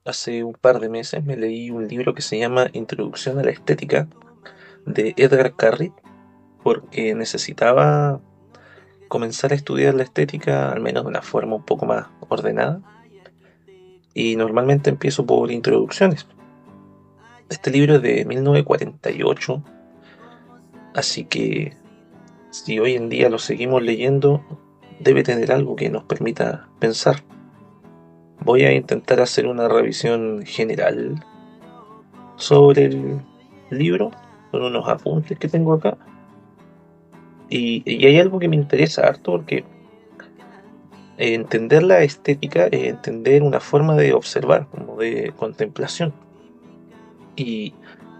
Hace un par de meses me leí un libro que se llama Introducción a la Estética de Edgar Carry porque necesitaba comenzar a estudiar la estética al menos de una forma un poco más ordenada y normalmente empiezo por introducciones. Este libro es de 1948, así que si hoy en día lo seguimos leyendo debe tener algo que nos permita pensar. Voy a intentar hacer una revisión general sobre el libro con unos apuntes que tengo acá. Y hay algo que me interesa harto porque entender la estética es entender una forma de observar, como de contemplación. Y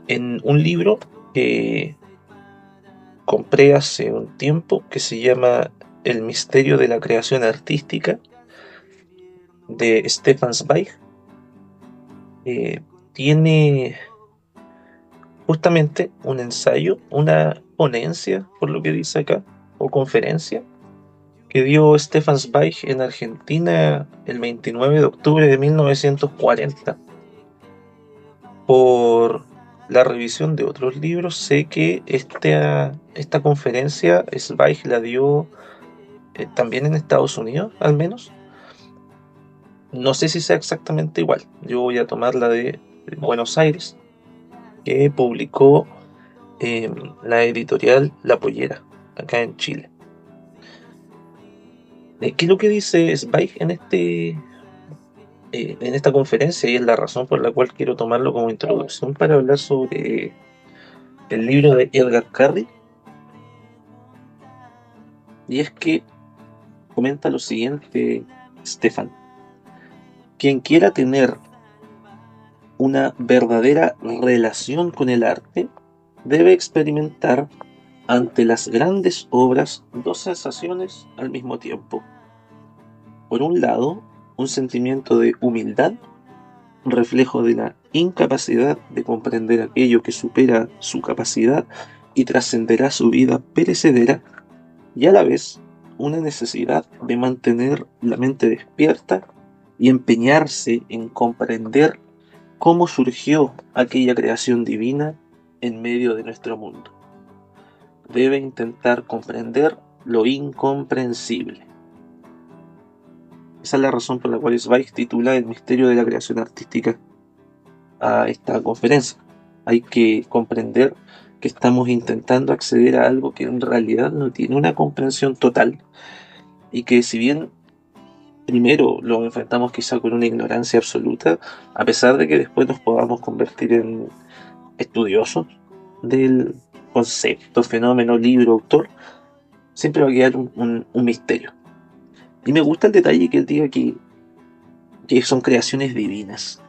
en un libro que compré hace un tiempo que se llama El misterio de la creación artística de Stefan Zweig, eh, tiene justamente un ensayo, una ponencia, por lo que dice acá, o conferencia, que dio Stefan Zweig en Argentina el 29 de octubre de 1940. Por la revisión de otros libros, sé que esta conferencia Zweig la dio también en Estados Unidos, al menos. No sé si sea exactamente igual. Yo voy a tomar la de Buenos Aires, que publicó la editorial La Pollera, acá en Chile. ¿Qué es lo que dice Zweig en esta conferencia? Y es la razón por la cual quiero tomarlo como introducción para hablar sobre el libro de Edgar Carry. Y es que comenta lo siguiente, Stefan: quien quiera tener una verdadera relación con el arte debe experimentar ante las grandes obras dos sensaciones al mismo tiempo. Por un lado, un sentimiento de humildad, reflejo de la incapacidad de comprender aquello que supera su capacidad y trascenderá su vida perecedera, y a la vez una necesidad de mantener la mente despierta y empeñarse en comprender cómo surgió aquella creación divina en medio de nuestro mundo. Debe intentar comprender lo incomprensible. Esa es la razón por la cual Zweig titula El misterio de la creación artística a esta conferencia. Hay que comprender que estamos intentando acceder a algo que en realidad no tiene una comprensión total y que si bien primero lo enfrentamos quizá con una ignorancia absoluta, a pesar de que después nos podamos convertir en estudiosos del concepto, fenómeno, libro, autor, siempre va a quedar un misterio. Y me gusta el detalle que él diga que son creaciones divinas,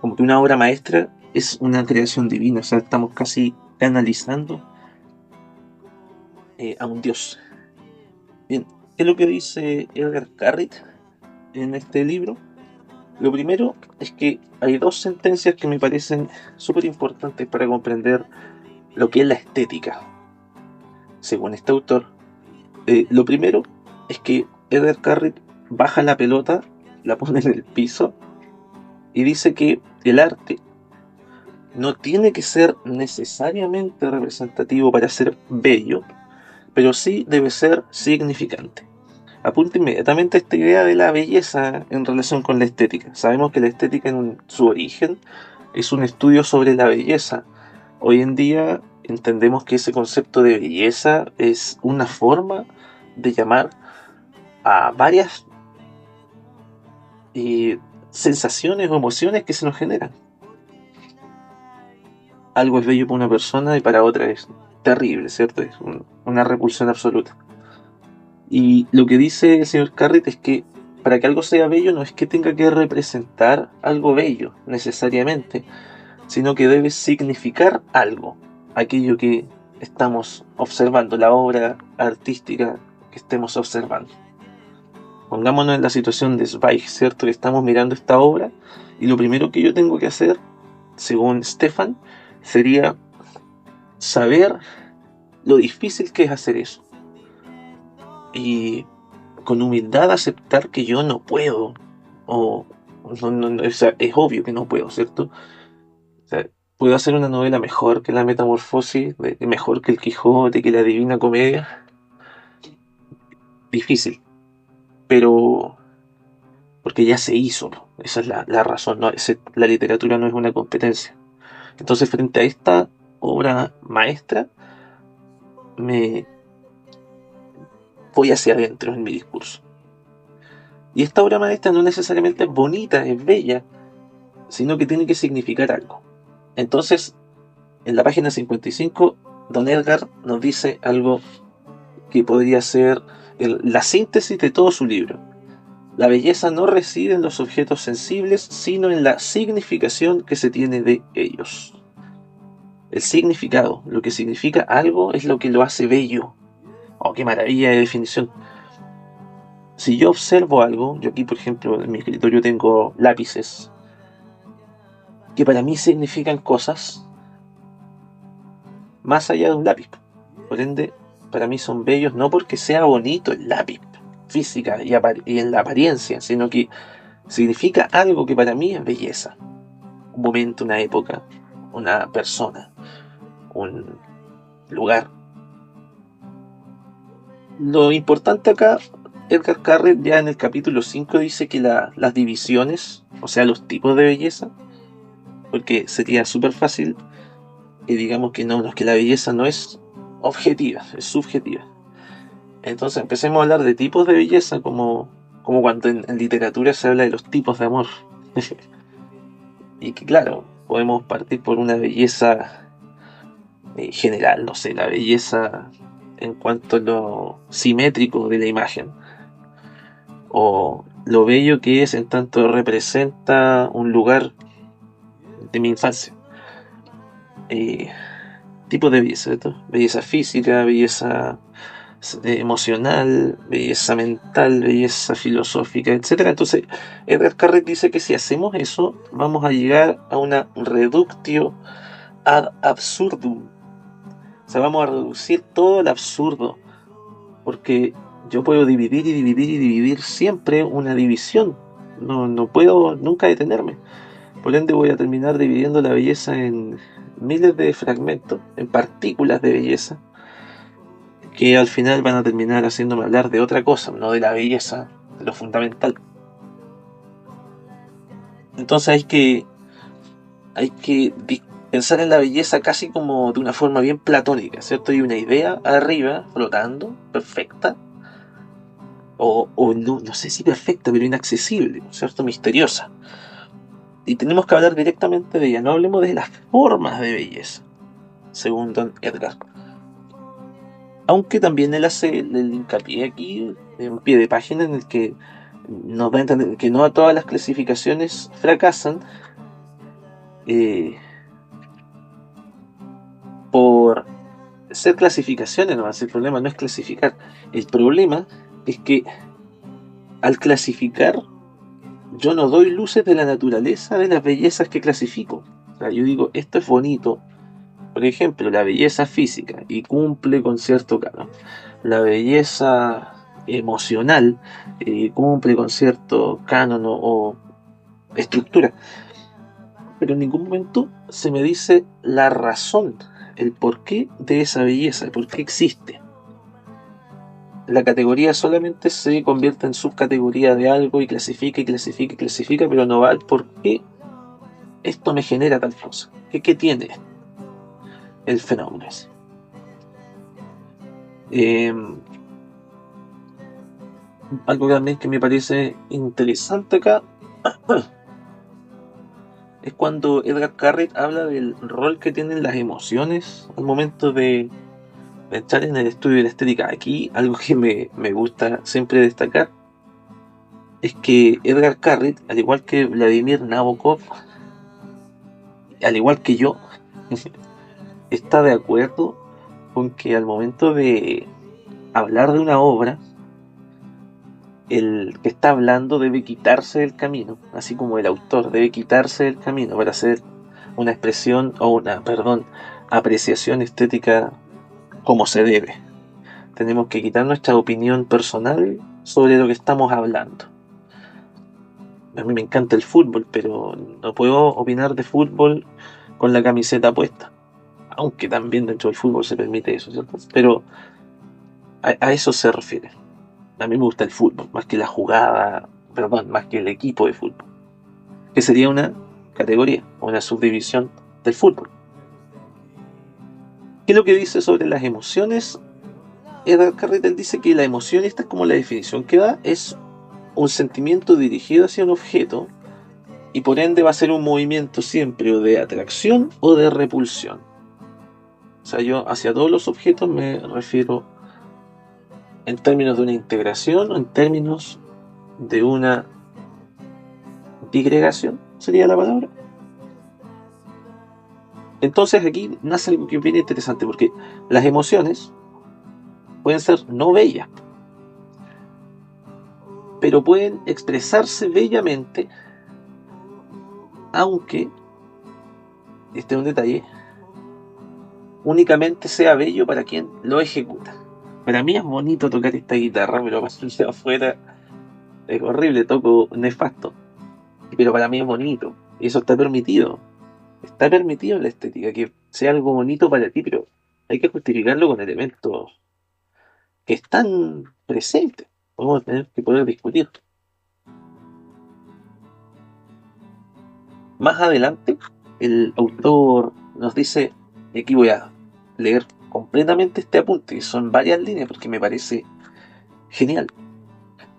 como que una obra maestra es una creación divina, o sea, estamos casi canalizando a un dios. Bien, ¿qué es lo que dice Edgar Carrit en este libro? Lo primero es que hay dos sentencias que me parecen súper importantes para comprender lo que es la estética, según este autor. Lo primero es que Edgar Carrit baja la pelota, la pone en el piso y dice que el arte no tiene que ser necesariamente representativo para ser bello, pero sí debe ser significante. Apunta inmediatamente esta idea de la belleza en relación con la estética. Sabemos que la estética en su origen es un estudio sobre la belleza. Hoy en día entendemos que ese concepto de belleza es una forma de llamar a varias sensaciones o emociones que se nos generan. Algo es bello para una persona y para otra es terrible, ¿cierto? Es una repulsión absoluta. Y lo que dice el señor Carrit es que para que algo sea bello no es que tenga que representar algo bello necesariamente, sino que debe significar algo, aquello que estamos observando, la obra artística que estemos observando. Pongámonos en la situación de Zweig, ¿cierto? Que estamos mirando esta obra y lo primero que yo tengo que hacer, según Stefan, sería saber lo difícil que es hacer eso y con humildad aceptar que yo no puedo o O sea, es obvio que no puedo, ¿cierto? O sea, ¿puedo hacer una novela mejor que La Metamorfosis, mejor que El Quijote, que La Divina Comedia? Difícil, pero porque ya se hizo, ¿no? Esa es la razón, ¿no? La literatura no es una competencia. Entonces, frente a esta obra maestra, me voy hacia adentro en mi discurso. Y esta obra maestra no necesariamente es bonita, es bella, sino que tiene que significar algo. Entonces, en la página 55, Don Edgar nos dice algo que podría ser la síntesis de todo su libro. La belleza no reside en los objetos sensibles, sino en la significación que se tiene de ellos. El significado, lo que significa algo, es lo que lo hace bello. Oh, qué maravilla de definición. Si yo observo algo, yo aquí por ejemplo en mi escritorio tengo lápices que para mí significan cosas más allá de un lápiz. Por ende, para mí son bellos no porque sea bonito el lápiz, física y en la apariencia, sino que significa algo que para mí es belleza. Un momento, una época, una persona, un lugar. Lo importante acá, Edgar Carrel ya en el capítulo 5 dice que las divisiones, o sea, los tipos de belleza, porque sería súper fácil que digamos que no, que la belleza no es objetiva, es subjetiva. Entonces empecemos a hablar de tipos de belleza como cuando en literatura se habla de los tipos de amor. Y que claro, podemos partir por una belleza general, no sé, la belleza en cuanto a lo simétrico de la imagen, o lo bello que es en tanto representa un lugar de mi infancia. Eh, Tipos de belleza, ¿cierto? Belleza física, belleza emocional, belleza mental, belleza filosófica, etcétera. Entonces, Edgar Carrel dice que si hacemos eso, vamos a llegar a una reductio ad absurdum. O sea, vamos a reducir todo el absurdo, porque yo puedo dividir y dividir y dividir siempre una división. No puedo nunca detenerme. Por ende voy a terminar dividiendo la belleza en miles de fragmentos, en partículas de belleza, que al final van a terminar haciéndome hablar de otra cosa, no de la belleza, de lo fundamental. Entonces hay que pensar en la belleza casi como de una forma bien platónica, ¿cierto? Hay una idea arriba, flotando, perfecta, o no sé si perfecta, pero inaccesible, ¿cierto? Misteriosa. Y tenemos que hablar directamente de ella, no hablemos de las formas de belleza, según Don Edgar. Aunque también él hace el hincapié aquí, en un pie de página, en el que nos da a entender que no todas las clasificaciones fracasan eh, por ser clasificaciones, no, el problema no es clasificar. El problema es que al clasificar yo no doy luces de la naturaleza de las bellezas que clasifico. O sea, yo digo, esto es bonito, por ejemplo, la belleza física, y cumple con cierto canon. La belleza emocional cumple con cierto canon o estructura. Pero en ningún momento se me dice la razón, el porqué de esa belleza, el por qué existe. La categoría solamente se convierte en subcategoría de algo y clasifica y clasifica y clasifica, pero no va al por qué esto me genera tal cosa. ¿Qué tiene el fenómeno ese? Eh, Algo también que me parece interesante acá es cuando Edgar Carrett habla del rol que tienen las emociones al momento de entrar en el estudio de la estética. Aquí algo que me gusta siempre destacar es que Edgar Carrett, al igual que Vladimir Nabokov, al igual que yo, está de acuerdo con que al momento de hablar de una obra, el que está hablando debe quitarse del camino, así como el autor debe quitarse del camino para hacer una expresión o apreciación estética como se debe. Tenemos que quitar nuestra opinión personal sobre lo que estamos hablando. A mí me encanta el fútbol, pero no puedo opinar de fútbol con la camiseta puesta. Aunque también dentro del fútbol se permite eso, ¿cierto? Pero a eso se refiere. A mí me gusta el fútbol, más que la jugada, perdón, más que el equipo de fútbol. Que sería una categoría, una subdivisión del fútbol. ¿Qué es lo que dice sobre las emociones? Edgar Carretel dice que la emoción, esta es como la definición que da, es un sentimiento dirigido hacia un objeto y por ende va a ser un movimiento siempre o de atracción o de repulsión. O sea, yo hacia todos los objetos me refiero en términos de una integración o en términos de una digregación, sería la palabra. Entonces aquí nace algo que es bien interesante porque las emociones pueden ser no bellas, pero pueden expresarse bellamente, aunque, este es un detalle, únicamente sea bello para quien lo ejecuta. Para mí es bonito tocar esta guitarra, pero para de afuera es horrible, toco nefasto. Pero para mí es bonito, y eso está permitido. Está permitido en la estética, que sea algo bonito para ti, pero hay que justificarlo con elementos que están presentes. Podemos tener que poder discutir. Más adelante, el autor nos dice, y aquí voy a leer completamente este apunte, que son varias líneas porque me parece genial.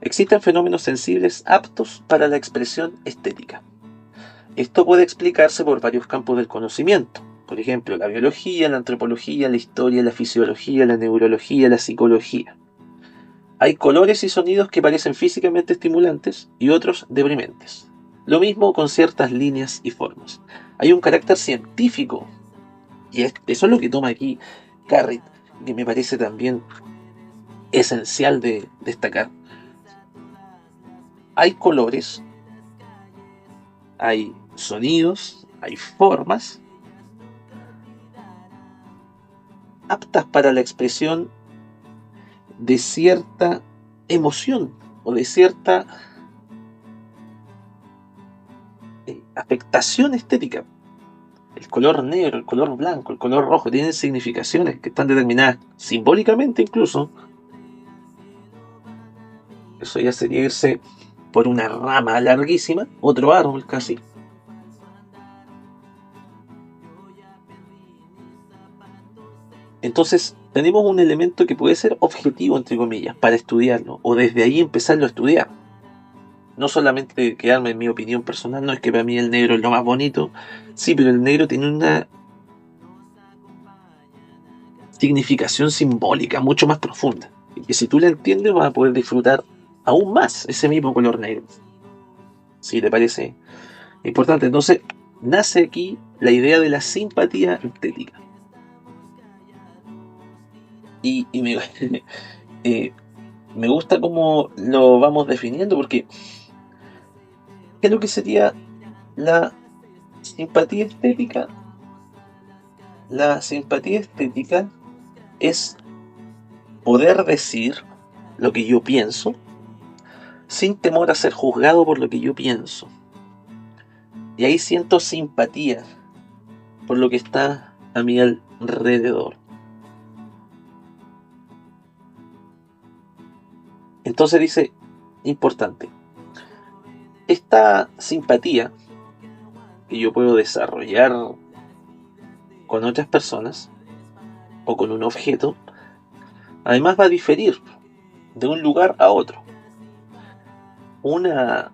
Existen fenómenos sensibles aptos para la expresión estética. Esto puede explicarse por varios campos del conocimiento, por ejemplo, la biología, la antropología, la historia, la fisiología, la neurología, la psicología. Hay colores y sonidos que parecen físicamente estimulantes y otros deprimentes. Lo mismo con ciertas líneas y formas. Hay un carácter científico, y eso es lo que toma aquí Carrit, que me parece también esencial de destacar. Hay colores, hay sonidos, hay formas aptas para la expresión de cierta emoción o de cierta afectación estética. El color negro, el color blanco, el color rojo tienen significaciones que están determinadas simbólicamente incluso. Eso ya sería irse por una rama larguísima, otro árbol casi. Entonces tenemos un elemento que puede ser objetivo, entre comillas, para estudiarlo, o desde ahí empezarlo a estudiar. No solamente quedarme en mi opinión personal, no es que para mí el negro es lo más bonito, sí, pero el negro tiene una significación simbólica mucho más profunda, y que si tú la entiendes vas a poder disfrutar aún más ese mismo color negro. Si te parece importante, entonces nace aquí la idea de la simpatía estética. Y eh, me gusta cómo lo vamos definiendo porque ¿qué es lo que sería la simpatía estética? La simpatía estética es poder decir lo que yo pienso sin temor a ser juzgado por lo que yo pienso. Y ahí siento simpatía por lo que está a mi alrededor. Entonces dice, importante, esta simpatía que yo puedo desarrollar con otras personas o con un objeto, además va a diferir de un lugar a otro. Una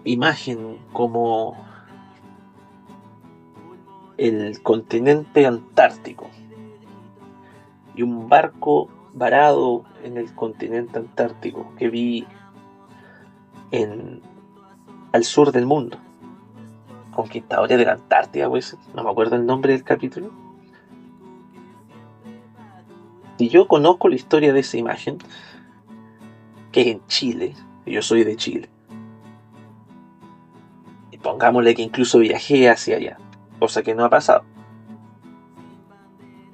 imagen como el continente antártico y un barco varado en el continente antártico que vi en, al sur del mundo, Conquistadores de la Antártida, pues, no me acuerdo el nombre del capítulo. Si yo conozco la historia de esa imagen, que es en Chile, y yo soy de Chile, y pongámosle que incluso viajé hacia allá, cosa que no ha pasado.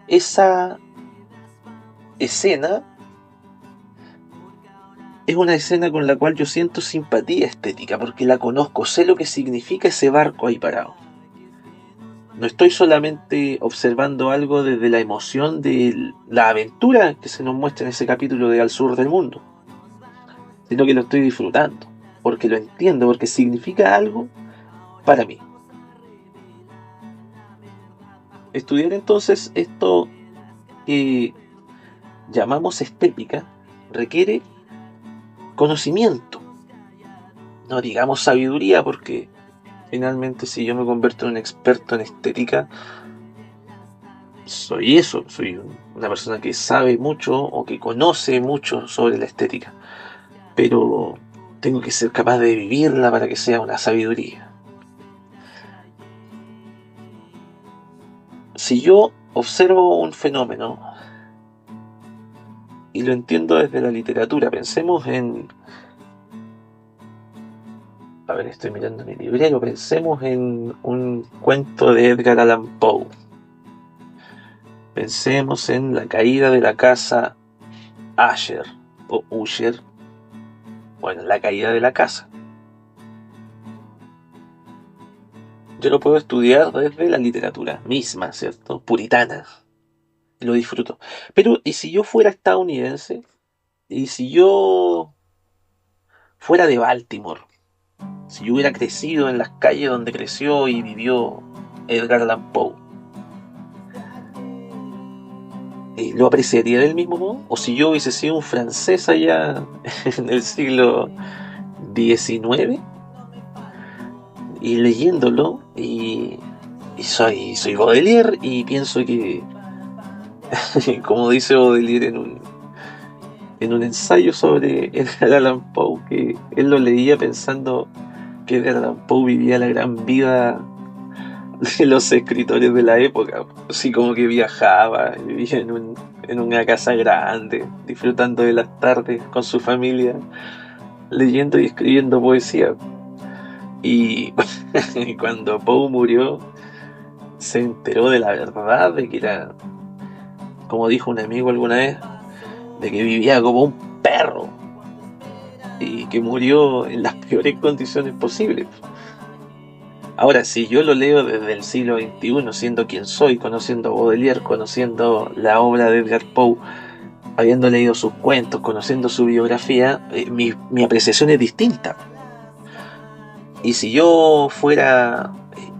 Esa escena es una escena con la cual yo siento simpatía estética, porque la conozco, sé lo que significa ese barco ahí parado. No estoy solamente observando algo desde la emoción de la aventura que se nos muestra en ese capítulo de Al Sur del Mundo, sino que lo estoy disfrutando, porque lo entiendo, porque significa algo para mí. Estudiar entonces esto que llamamos estética requiere conocimiento, no digamos sabiduría, porque finalmente si yo me convierto en un experto en estética, soy eso, soy una persona que sabe mucho o que conoce mucho sobre la estética, pero tengo que ser capaz de vivirla para que sea una sabiduría. Si yo observo un fenómeno y lo entiendo desde la literatura, pensemos en... A ver, estoy mirando mi librero, pensemos en un cuento de Edgar Allan Poe. Pensemos en la caída de la casa Usher o Usher. Bueno, la caída de la casa. Yo lo puedo estudiar desde la literatura misma, ¿cierto? Puritana. Y lo disfruto. Pero, ¿y si yo fuera estadounidense? ¿Y si yo fuera de Baltimore? Si yo hubiera crecido en las calles donde creció y vivió Edgar Allan Poe, ¿lo apreciaría del mismo modo? ¿O si yo hubiese sido un francés allá en el siglo XIX y leyéndolo y soy Baudelaire y pienso que, como dice Baudelaire en un ensayo sobre Edgar Allan Poe, que él lo leía pensando que Edgar Allan Poe vivía la gran vida de los escritores de la época, así como que viajaba, vivía en una casa grande, disfrutando de las tardes con su familia, leyendo y escribiendo poesía. Y cuando Poe murió, se enteró de la verdad, de que era, como dijo un amigo alguna vez, de que vivía como un perro y que murió en las peores condiciones posibles. Ahora, si yo lo leo desde el siglo XXI, siendo quien soy, conociendo a Baudelaire, conociendo la obra de Edgar Poe, habiendo leído sus cuentos, conociendo su biografía, mi apreciación es distinta. Y si yo fuera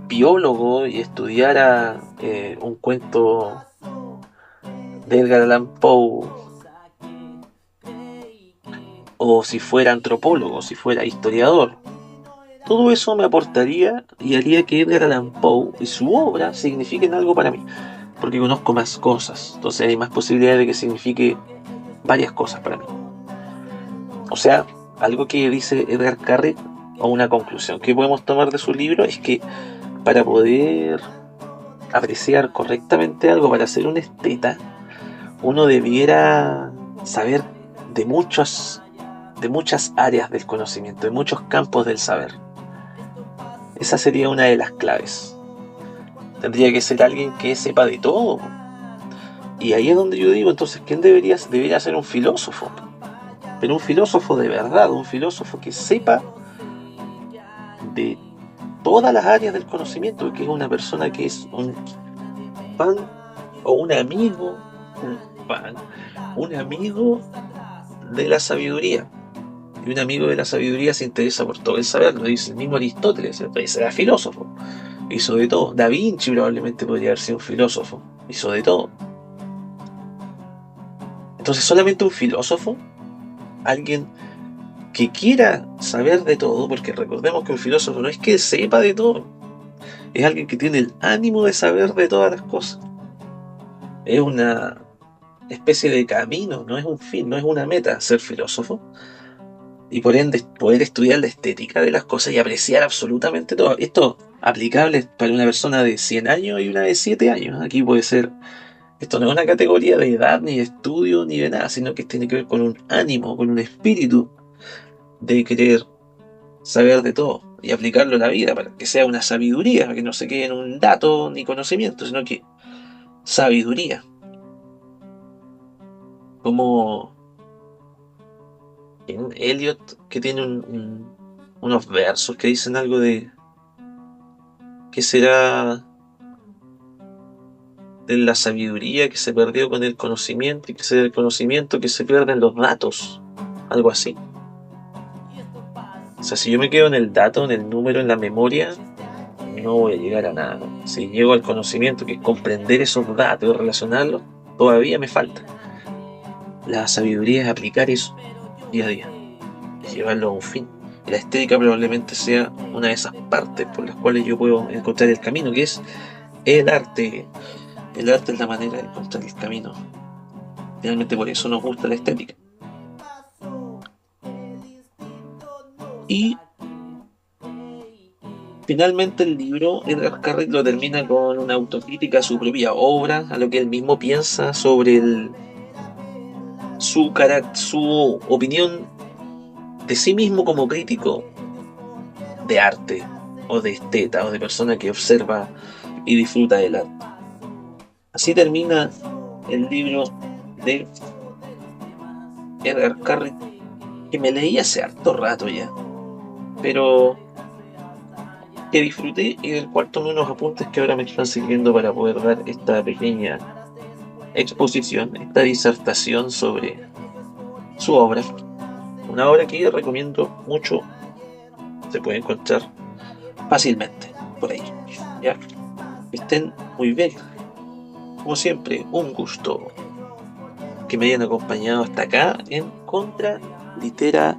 biólogo y estudiara un cuento de Edgar Allan Poe, o si fuera antropólogo, si fuera historiador, todo eso me aportaría y haría que Edgar Allan Poe y su obra signifiquen algo para mí, porque conozco más cosas, entonces hay más posibilidades de que signifique varias cosas para mí. O sea, algo que dice Edgar Carret, o una conclusión que podemos tomar de su libro, es que para poder apreciar correctamente algo, para ser un esteta, uno debiera saber de de muchas áreas del conocimiento, de muchos campos del saber. Esa sería una de las claves. Tendría que ser alguien que sepa de todo. Y ahí es donde yo digo, entonces, ¿quién debería ser un filósofo? Pero un filósofo de verdad, un filósofo que sepa de todas las áreas del conocimiento, que es una persona que es un fan o un amigo, un fan, un amigo de la sabiduría. Y un amigo de la sabiduría se interesa por todo el saber, lo dice el mismo Aristóteles, ese era filósofo, hizo de todo. Da Vinci probablemente podría haber sido un filósofo, hizo de todo. Entonces solamente un filósofo, alguien que quiera saber de todo, porque recordemos que un filósofo no es que sepa de todo, es alguien que tiene el ánimo de saber de todas las cosas. Es una especie de camino, no es un fin, no es una meta ser filósofo. Y por ende poder estudiar la estética de las cosas y apreciar absolutamente todo. Esto aplicable para una persona de 100 años y una de 7 años. Aquí puede ser, esto no es una categoría de edad, ni de estudio, ni de nada, sino que tiene que ver con un ánimo, con un espíritu de querer saber de todo y aplicarlo a la vida para que sea una sabiduría, para que no se quede en un dato ni conocimiento, sino que sabiduría. Como en Eliot, que tiene unos versos que dicen algo de que será de la sabiduría que se perdió con el conocimiento y que será el conocimiento que se pierde en los datos, algo así. O sea, si yo me quedo en el dato, en el número, en la memoria, no voy a llegar a nada. Si llego al conocimiento, que es comprender esos datos y relacionarlos, todavía me falta. La sabiduría es aplicar eso día a día, es llevarlo a un fin. Y la estética probablemente sea una de esas partes por las cuales yo puedo encontrar el camino, que es el arte. El arte es la manera de encontrar el camino. Realmente por eso nos gusta la estética. Y finalmente el libro, Edgar Carrick lo termina con una autocrítica a su propia obra, a lo que él mismo piensa sobre su opinión de sí mismo como crítico de arte, o de esteta, o de persona que observa y disfruta del arte. Así termina el libro de Edgar Carrick, que me leí hace harto rato ya, pero que disfruté y del cual tomé unos apuntes que ahora me están sirviendo para poder dar esta pequeña exposición, esta disertación sobre su obra. Una obra que yo recomiendo mucho, se puede encontrar fácilmente por ahí. ¿Ya? Que estén muy bien. Como siempre, un gusto que me hayan acompañado hasta acá en Contra Litera.